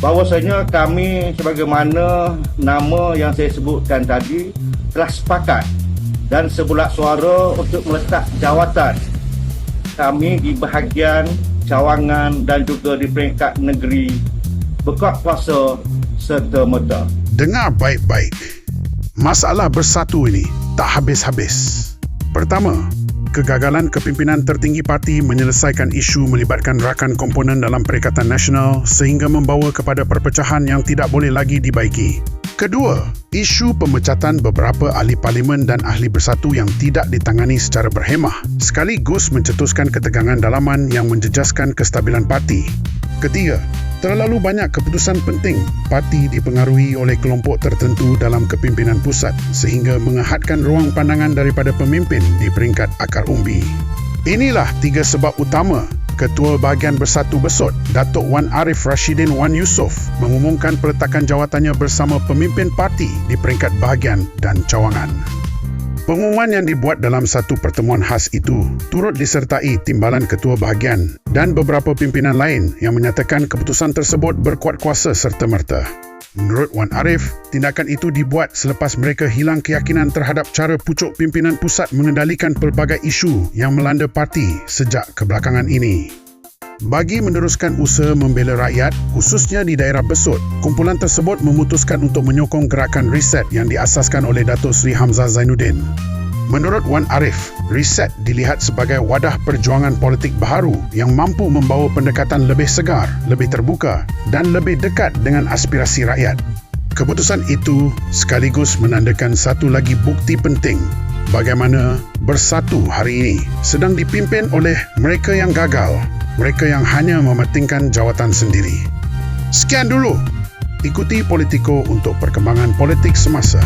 bahawasanya kami sebagaimana nama yang saya sebutkan tadi telah sepakat dan sebulat suara untuk meletak jawatan kami di bahagian cawangan dan juga di peringkat negeri berkuat kuasa serta-merta. Dengar baik-baik. Masalah bersatu ini tak habis-habis. Pertama, kegagalan kepimpinan tertinggi parti menyelesaikan isu melibatkan rakan komponen dalam Perikatan Nasional sehingga membawa kepada perpecahan yang tidak boleh lagi dibaiki. Kedua, isu pemecatan beberapa ahli parlimen dan ahli bersatu yang tidak ditangani secara berhemah sekaligus mencetuskan ketegangan dalaman yang menjejaskan kestabilan parti. Ketiga, terlalu banyak keputusan penting parti dipengaruhi oleh kelompok tertentu dalam kepimpinan pusat sehingga mengehadkan ruang pandangan daripada pemimpin di peringkat akar umbi. Inilah tiga sebab utama Ketua Bahagian Bersatu Besut, Datuk Wan Arif Rashidin Wan Yusof mengumumkan peletakan jawatannya bersama pemimpin parti di peringkat bahagian dan cawangan. Pengumuman yang dibuat dalam satu pertemuan khas itu turut disertai timbalan Ketua Bahagian dan beberapa pimpinan lain yang menyatakan keputusan tersebut berkuat kuasa serta-merta. Menurut Wan Arif, tindakan itu dibuat selepas mereka hilang keyakinan terhadap cara pucuk pimpinan pusat mengendalikan pelbagai isu yang melanda parti sejak kebelakangan ini. Bagi meneruskan usaha membela rakyat, khususnya di daerah Besut, kumpulan tersebut memutuskan untuk menyokong gerakan Reset yang diasaskan oleh Datuk Seri Hamzah Zainuddin. Menurut Wan Arif, Reset dilihat sebagai wadah perjuangan politik baharu yang mampu membawa pendekatan lebih segar, lebih terbuka dan lebih dekat dengan aspirasi rakyat. Keputusan itu sekaligus menandakan satu lagi bukti penting bagaimana Bersatu hari ini sedang dipimpin oleh mereka yang gagal, mereka yang hanya mementingkan jawatan sendiri. Sekian dulu. Ikuti Politiko untuk perkembangan politik semasa.